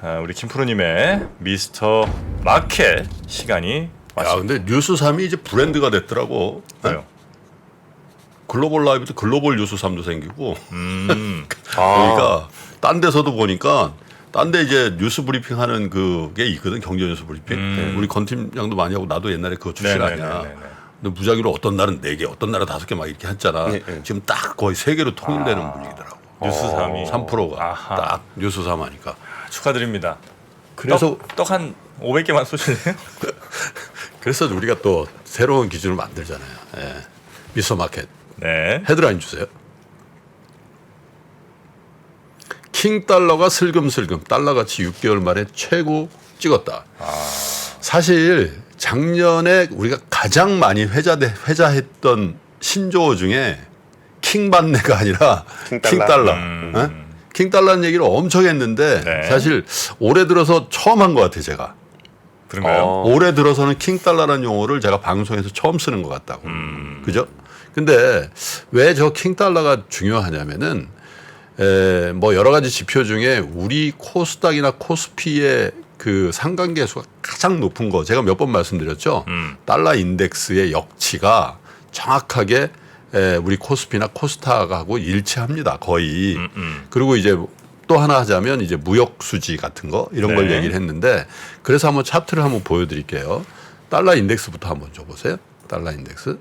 우리 김프로님의 미스터 마켓 시간이 야, 왔습니다. 근데 뉴스3이 이제 브랜드가 됐더라고. 왜요? 글로벌 라이브도 글로벌 뉴스3도 생기고. 아, 그러니까 딴 데서도 보니까 딴 데 이제 뉴스 브리핑 하는 그게 있거든. 경제 뉴스 브리핑. 우리 건 팀장도 많이 하고 나도 옛날에 그거 출신 아니야. 네네네네네. 근데 무작위로 어떤 날은 4개, 어떤 날은 5개 막 이렇게 했잖아. 네, 네. 지금 딱 거의 3개로 통일되는 분위기더라고. 뉴스3이 3%가 아하. 딱 뉴스3 하니까. 축하드립니다. 그래서 떡 한 500개만 쏘실래요? 그래서 우리가 또 새로운 기준을 만들잖아요. 예. 미스터 마켓. 네. 헤드라인 주세요. 킹 달러가 슬금슬금 달러같이 6개월 만에 최고 찍었다. 사실 작년에 우리가 가장 많이 회자했던 신조어 중에 킹 반내가 아니라 킹 달러. 킹 달러는 얘기를 엄청 했는데 네. 사실 올해 들어서 처음 한 것 같아요, 제가. 그런가요? 올해 들어서는 킹 달러라는 용어를 제가 방송에서 처음 쓰는 것 같다고. 그죠? 근데 왜 저 킹 달러가 중요하냐면은 뭐 여러 가지 지표 중에 우리 코스닥이나 코스피의 그 상관계수가 가장 높은 거 제가 몇 번 말씀드렸죠. 달러 인덱스의 역치가 정확하게 우리 코스피나 코스닥하고 일치합니다. 거의. 그리고 이제 또 하나 하자면 이제 무역 수지 같은 거 이런 걸 네. 얘기를 했는데 그래서 한번 차트를 한번 보여드릴게요. 달러 인덱스부터 한번 줘보세요. 달러 인덱스.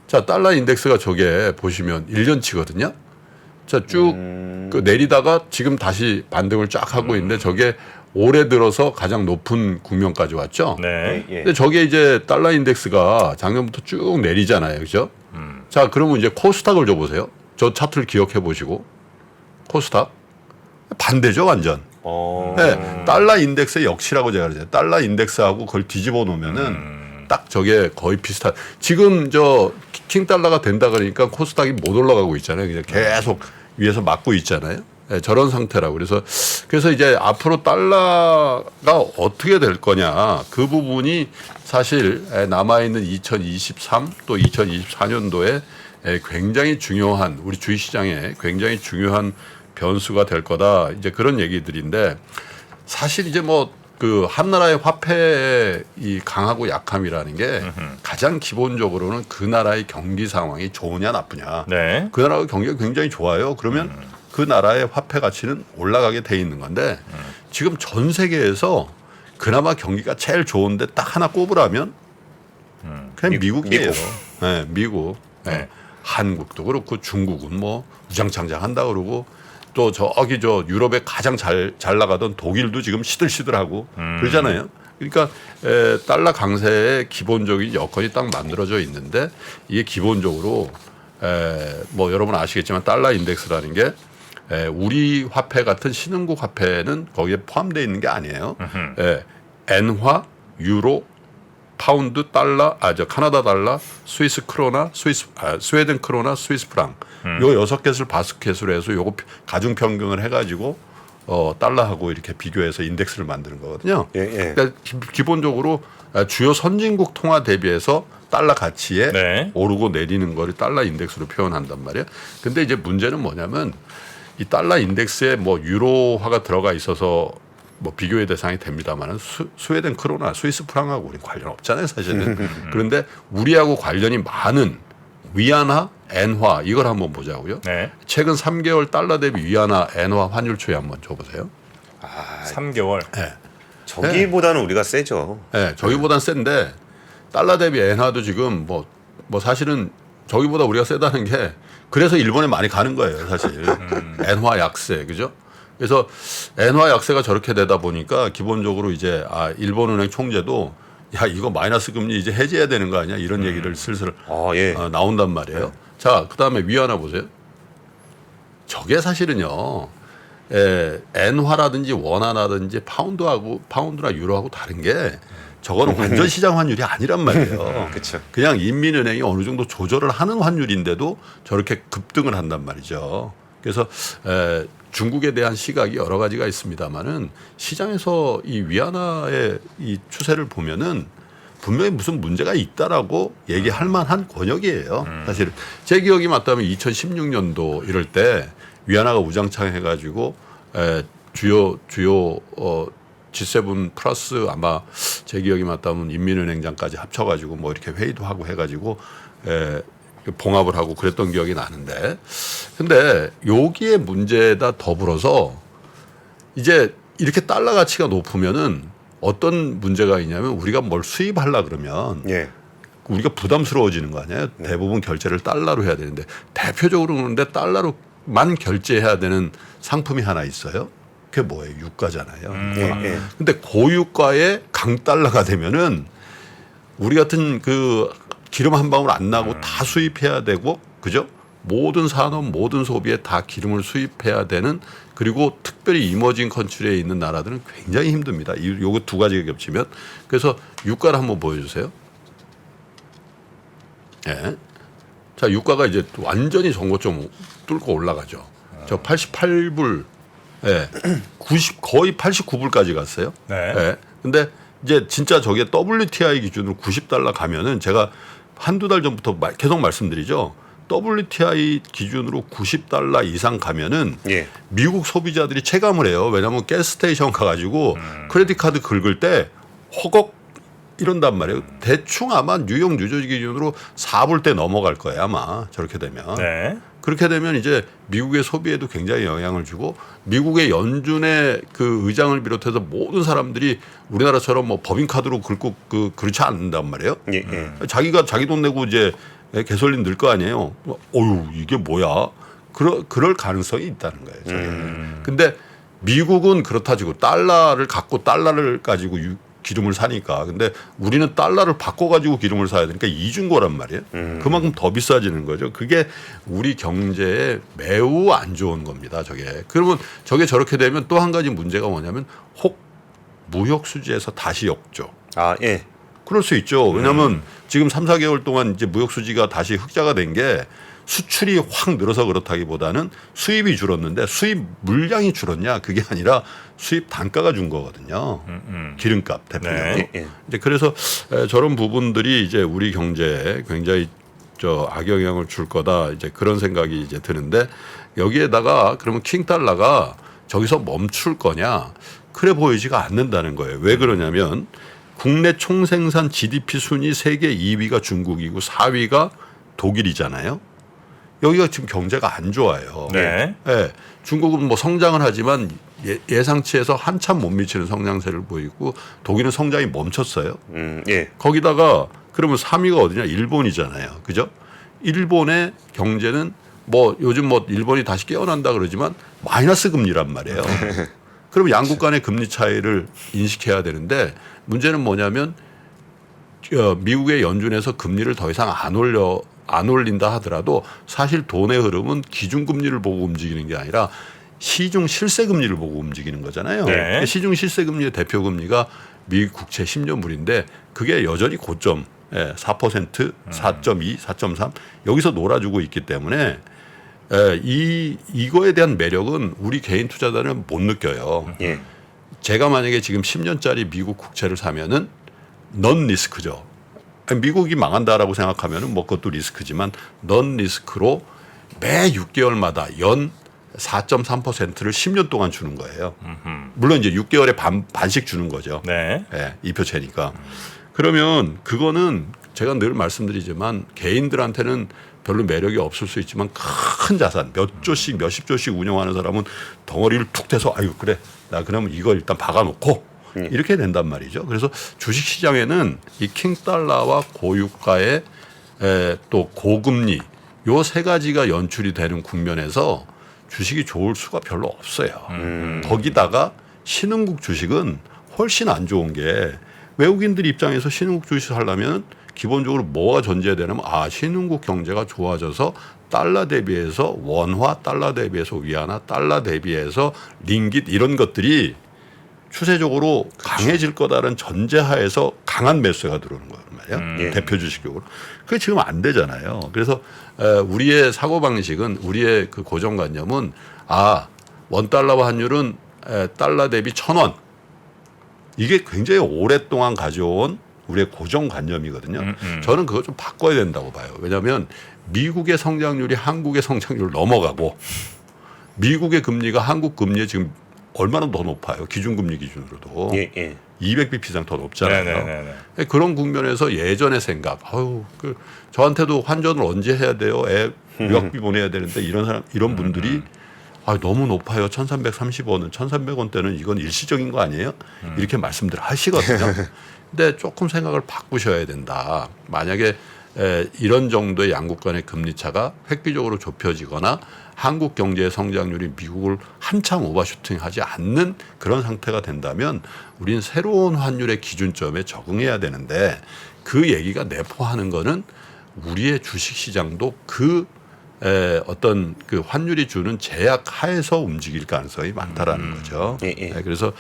자, 달러 인덱스가 저게 보시면 1년치거든요. 자, 쭉 그 내리다가 지금 다시 반등을 쫙 하고 있는데 저게 올해 들어서 가장 높은 국면까지 왔죠. 네. 예. 근데 저게 이제 달러 인덱스가 작년부터 쭉 내리잖아요. 그죠? 자, 그러면 이제 코스닥을 줘보세요. 저 차트를 기억해 보시고. 코스닥. 반대죠, 완전. 네, 달러 인덱스의 역치라고 제가 그러죠. 달러 인덱스하고 그걸 뒤집어 놓으면은 딱 저게 거의 비슷한. 지금 저 킹 달러가 된다 그러니까 코스닥이 못 올라가고 있잖아요. 그냥 계속 위에서 막고 있잖아요. 네, 저런 상태라고. 그래서 이제 앞으로 달러가 어떻게 될 거냐 그 부분이 사실 남아있는 2023 또 2024년도에 굉장히 중요한 우리 주식시장에 굉장히 중요한 변수가 될 거다. 이제 그런 얘기들인데 사실 이제 뭐 그 한 나라의 화폐의 이 강하고 약함이라는 게 가장 기본적으로는 그 나라의 경기 상황이 좋으냐 나쁘냐. 네. 그 나라가 경기가 굉장히 좋아요. 그러면 그 나라의 화폐 가치는 올라가게 돼 있는 건데 지금 전 세계에서 그나마 경기가 제일 좋은데 딱 하나 꼽으라면 그냥 미국이에요. 네, 미국. 네. 한국도 그렇고 중국은 뭐 우장창장한다 그러고 또 저기 저 유럽에 가장 잘 나가던 독일도 지금 시들시들하고 그러잖아요. 그러니까 달러 강세의 기본적인 여건이 딱 만들어져 있는데 이게 기본적으로 뭐 여러분 아시겠지만 달러 인덱스라는 게 우리 화폐 같은 신흥국 화폐는 거기에 포함되어 있는 게 아니에요. 엔화, 유로, 파운드, 달러, 저 카나다 달러, 스위스 크로나, 스웨덴 크로나, 스위스 프랑. 요 6개를 바스켓으로 해서 요거 가중 평균을 해 가지고 달러하고 이렇게 비교해서 인덱스를 만드는 거거든요. 예, 예. 그러니까 기본적으로 주요 선진국 통화 대비해서 달러 가치에 네. 오르고 내리는 거를 달러 인덱스로 표현한단 말이에요. 근데 이제 문제는 뭐냐면 이 달러 인덱스에 뭐 유로화가 들어가 있어서 뭐 비교의 대상이 됩니다만은 스웨덴 크로나, 스위스 프랑하고 우리 관련 없잖아요, 사실은. 그런데 우리하고 관련이 많은 위안화, 엔화 이걸 한번 보자고요. 네. 최근 3개월 달러 대비 위안화, 엔화 환율 추이 한번 줘보세요. 3개월. 네. 저기보다는 우리가 세죠. 네, 저기보단 센데 달러 대비 엔화도 지금 뭐 사실은 저기보다 우리가 세다는 게 그래서 일본에 많이 가는 거예요, 사실. 엔화 약세, 그죠? 그래서 엔화 약세가 저렇게 되다 보니까 기본적으로 이제 일본은행 총재도 야 이거 마이너스 금리 이제 해제해야 되는 거 아니야 이런 얘기를 슬슬 예. 나온단 말이에요. 자, 그다음에 위안화 보세요. 저게 사실은요. 엔화라든지 원화라든지 파운드나 유로하고 다른 게 저거는 완전 시장 환율이 아니란 말이에요. 그렇죠. 그냥 인민은행이 어느 정도 조절을 하는 환율인데도 저렇게 급등을 한단 말이죠. 그래서 중국에 대한 시각이 여러 가지가 있습니다만은 시장에서 이 위안화의 이 추세를 보면은 분명히 무슨 문제가 있다라고 얘기할 만한 권역이에요. 사실 제 기억이 맞다면 2016년도 이럴 때 위안화가 우장창 해가지고 주요 G7 플러스 아마 제 기억이 맞다면 인민은행장까지 합쳐가지고 뭐 이렇게 회의도 하고 해가지고 봉합을 하고 그랬던 기억이 나는데, 근데 여기에 문제에다 더불어서 이제 이렇게 달러 가치가 높으면은 어떤 문제가 있냐면 우리가 뭘 수입하려 그러면 예. 우리가 부담스러워지는 거 아니에요? 대부분 결제를 달러로 해야 되는데 대표적으로 그런데 달러로만 결제해야 되는 상품이 하나 있어요. 그게 뭐예요? 유가잖아요. 예. 근데 고유가의 강달러가 되면은 우리 같은 그 기름 한 방울 안 나고 다 수입해야 되고, 그죠? 모든 산업, 모든 소비에 다 기름을 수입해야 되는, 그리고 특별히 이머징 컨트리에 있는 나라들은 굉장히 힘듭니다. 요거 두 가지가 겹치면. 그래서 유가를 한번 보여주세요. 예. 자, 유가가 이제 완전히 전고점 뚫고 올라가죠. 저 88불, 예. 90, 거의 89불까지 갔어요. 네. 예. 근데 이제 진짜 저게 WTI 기준으로 90달러 가면은 제가 한두 달 전부터 계속 말씀드리죠. WTI 기준으로 90달러 이상 가면은 예. 미국 소비자들이 체감을 해요. 왜냐하면 가스스테이션 가가지고 크레딧 카드 긁을 때 허걱 이런단 말이에요. 대충 아마 뉴욕 뉴저지 기준으로 4불대 넘어갈 거예요. 아마 저렇게 되면. 네. 그렇게 되면 이제 미국의 소비에도 굉장히 영향을 주고, 미국의 연준의 그 의장을 비롯해서 모든 사람들이 우리나라처럼 뭐 법인카드로 긁고 그렇지 않는단 말이에요. 예. 자기가 자기 돈 내고 이제 개솔린 넣을 거 아니에요. 어유 이게 뭐야? 그럴 가능성이 있다는 거예요. 저게. 근데 미국은 그렇다 치고 달러를 갖고 달러를 가지고 기름을 사니까. 근데 우리는 달러를 바꿔가지고 기름을 사야 되니까 이중 거란 말이에요. 그만큼 더 비싸지는 거죠. 그게 우리 경제에 매우 안 좋은 겁니다. 저게. 그러면 저게 저렇게 되면 또 한 가지 문제가 뭐냐면 혹 무역 수지에서 다시 역죠. 아, 예. 그럴 수 있죠. 왜냐하면 지금 3, 4개월 동안 이제 무역 수지가 다시 흑자가 된 게 수출이 확 늘어서 그렇다기보다는 수입이 줄었는데 수입 물량이 줄었냐, 그게 아니라 수입 단가가 준 거거든요. 기름값 대표적으로. 네. 예. 이제 그래서 저런 부분들이 이제 우리 경제에 굉장히 악영향을 줄 거다, 이제 그런 생각이 이제 드는데, 여기에다가 그러면 킹달러가 저기서 멈출 거냐, 그래 보이지가 않는다는 거예요. 왜 그러냐면 국내 총생산 GDP 순위 세계 2위가 중국이고 4위가 독일이잖아요. 여기가 지금 경제가 안 좋아요. 네. 예, 중국은 뭐 성장을 하지만 예상치에서 한참 못 미치는 성장세를 보이고, 독일은 성장이 멈췄어요. 예. 거기다가 그러면 3위가 어디냐? 일본이잖아요. 그죠? 일본의 경제는 뭐 요즘 뭐 일본이 다시 깨어난다 그러지만 마이너스 금리란 말이에요. 그럼 양국 간의 금리 차이를 인식해야 되는데, 문제는 뭐냐면 미국의 연준에서 금리를 더 이상 안 올린다 하더라도 사실 돈의 흐름은 기준금리를 보고 움직이는 게 아니라 시중 실세금리를 보고 움직이는 거잖아요. 네. 시중 실세금리의 대표금리가 미국 국채 10년물인데 그게 여전히 고점 4%, 4.2, 4.3 여기서 놀아주고 있기 때문에 이거에 대한 매력은 우리 개인 투자자는 못 느껴요. 예. 제가 만약에 지금 10년짜리 미국 국채를 사면은 넌 리스크죠. 미국이 망한다라고 생각하면은 뭐 그것도 리스크지만 넌 리스크로 매 6개월마다 연 4.3%를 10년 동안 주는 거예요. 물론 이제 6개월에 반씩 주는 거죠. 네. 예, 이표채니까. 그러면 그거는 제가 늘 말씀드리지만 개인들한테는 별로 매력이 없을 수 있지만 큰 자산 몇 조씩 몇십 조씩 운영하는 사람은 덩어리를 툭 대서 아유 그래 나 그러면 이거 일단 박아놓고 이렇게 된단 말이죠. 그래서 주식시장에는 이 킹달러와 고유가의 또 고금리 요 세 가지가 연출이 되는 국면에서 주식이 좋을 수가 별로 없어요. 거기다가 신흥국 주식은 훨씬 안 좋은 게, 외국인들 입장에서 신흥국 주식 하려면 기본적으로 뭐가 전제해야 되냐면 신흥국 경제가 좋아져서 달러 대비해서 원화, 달러 대비해서 위안화, 달러 대비해서 링깃 이런 것들이 추세적으로 강해질 거다라는 전제하에서 강한 매수가 들어오는 거란 말이에요. 대표 주식적으로. 그게 지금 안 되잖아요. 그래서 우리의 사고방식은, 우리의 그 고정관념은 원달러와 환율은 달러 대비 1,000원. 이게 굉장히 오랫동안 가져온 우리의 고정관념이거든요. 저는 그거 좀 바꿔야 된다고 봐요. 왜냐하면 미국의 성장률이 한국의 성장률을 넘어가고 미국의 금리가 한국 금리에 지금 얼마나 더 높아요. 기준금리 기준으로도. 예, 예. 200bp 이상 더 높잖아요. 네네네. 그런 국면에서 예전의 생각, 저한테도 환전을 언제 해야 돼요? 애 유학비 보내야 되는데 이런 분들이 너무 높아요. 1,330원은 1,300원대는 이건 일시적인 거 아니에요? 이렇게 말씀들 하시거든요. 근데 조금 생각을 바꾸셔야 된다. 만약에 이런 정도의 양국 간의 금리 차가 획기적으로 좁혀지거나 한국 경제의 성장률이 미국을 한참 오버슈팅하지 않는 그런 상태가 된다면 우리는 새로운 환율의 기준점에 적응해야 되는데 그 얘기가 내포하는 거는 우리의 주식시장도 어떤 그 환율이 주는 제약 하에서 움직일 가능성이 많다라는 거죠. 예, 예. 그래서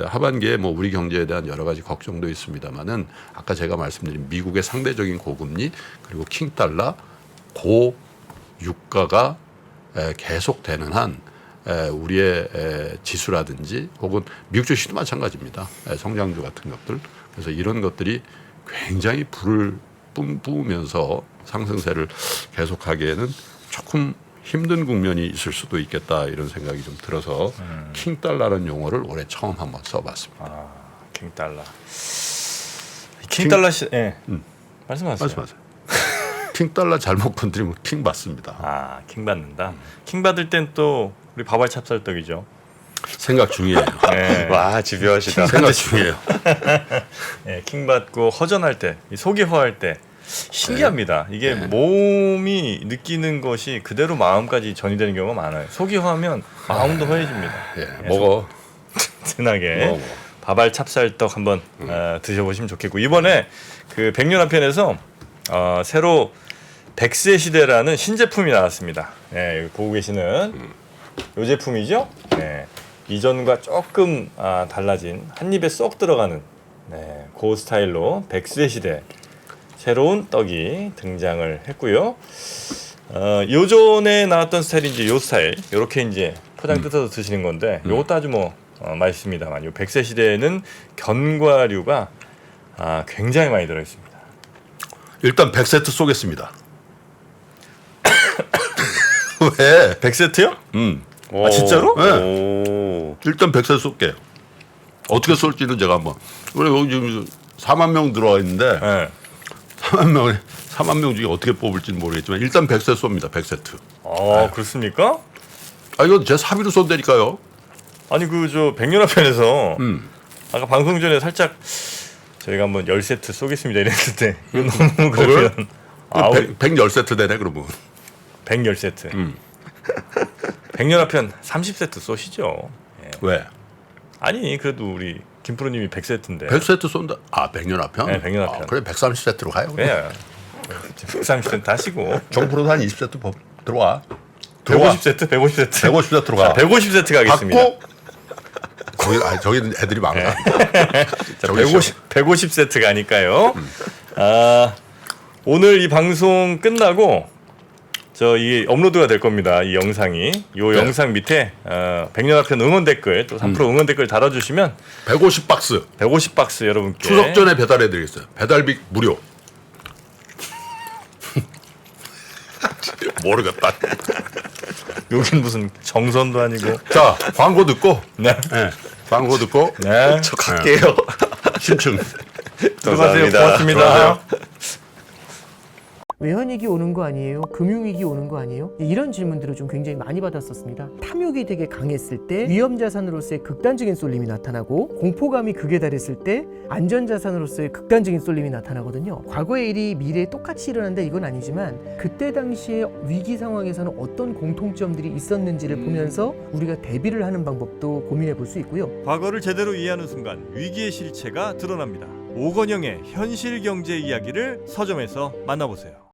하반기에 뭐 우리 경제에 대한 여러 가지 걱정도 있습니다만은 아까 제가 말씀드린 미국의 상대적인 고금리 그리고 킹달러 고유가가 계속되는 한 우리의 지수라든지 혹은 미국 주식도 마찬가지입니다. 성장주 같은 것들. 그래서 이런 것들이 굉장히 불을 뿜으면서 상승세를 계속하기에는 조금 힘든 국면이 있을 수도 있겠다 이런 생각이 좀 들어서 킹달러라는 용어를 올해 처음 한번 써봤습니다. 킹달러. 킹달러 씨, 예. 말씀하세요. 말씀하세요. 킹달러 잘못 건드리면 킹 받습니다. 킹 받는다. 킹 받을 땐 또 우리 밥알 찹쌀떡이죠. 생각 중이에요. 네. 와, 집요하시다. 생각 중이에요. 네, 킹 받고 허전할 때, 속이 허할 때 신기합니다. 이게 몸이 느끼는 것이 그대로 마음까지 전이되는 경우가 많아요. 속이 허하면 마음도 허해집니다. 먹어. 든든하게 밥알 찹쌀떡 한번 드셔보시면 좋겠고 이번에 그 백년화편에서 새로 백세 시대라는 신제품이 나왔습니다. 네, 여기 보고 계시는 이 제품이죠. 네, 이전과 조금 달라진 한 입에 쏙 들어가는 그 스타일로 백세 시대 새로운 떡이 등장을 했고요. 요전에 나왔던 스타일이 이제 요 스타일, 요렇게 이제 포장 뜯어서 드시는 건데, 요것도 아주 맛있습니다만, 요 백세 시대에는 견과류가 굉장히 많이 들어 있습니다. 일단 100세트 쏘겠습니다. 왜? 100세트요? 오. 진짜로? 네. 오. 일단 100세트 쏠게요. 어떻게 쏠지는 제가 한번. 우리 여기 지금 4만 명 들어와 있는데 네. 4만 명 중에 어떻게 뽑을지는 모르겠지만 일단 100세트 쏩니다. 100세트. 그렇습니까? 이거 제 사비로 쏜다니까요. 아니 저 백년화편에서 아까 방송 전에 살짝 저희가 한번 10세트 쏘겠습니다 이랬는데 이거 너무 그러면 110세트 되네 그러면. 110세트. 백년화편 30세트 쏘시죠. 예. 왜? 아니 그래도 우리 김프로님이 100세트인데. 100세트 쏜다. 100년화편? 네, 100년화편. 그래 130세트로 가요. 예. 130세트 하시고. 정프로도 한 20세트 들어와. 150세트? 150세트? 150세트로 가. 150세트 가겠습니다. 갖고 저기는 애들이 많아. 자, 150세트 가니까요. 오늘 이 방송 끝나고 이 업로드가 될 겁니다. 이 영상이. 영상 밑에 백년화편 응원 댓글 또 3% 응원 댓글 달아주시면 150박스. 150박스 여러분께 추석 전에 배달해드리겠어요. 배달비 무료. 모르겠다. 여긴 무슨 정선도 아니고. 자 광고 듣고. 네. 광고 듣고. 네. 저 갈게요. 신청. 들어가세요. 감사합니다. 고맙습니다. 들어가세요. 외환위기 오는 거 아니에요? 금융위기 오는 거 아니에요? 이런 질문들을 좀 굉장히 많이 받았었습니다. 탐욕이 되게 강했을 때 위험자산으로서의 극단적인 쏠림이 나타나고 공포감이 극에 달했을 때 안전자산으로서의 극단적인 쏠림이 나타나거든요. 과거의 일이 미래에 똑같이 일어난다 이건 아니지만 그때 당시에 위기 상황에서는 어떤 공통점들이 있었는지를 보면서 우리가 대비를 하는 방법도 고민해 볼 수 있고요. 과거를 제대로 이해하는 순간 위기의 실체가 드러납니다. 오건영의 현실 경제 이야기를 서점에서 만나보세요.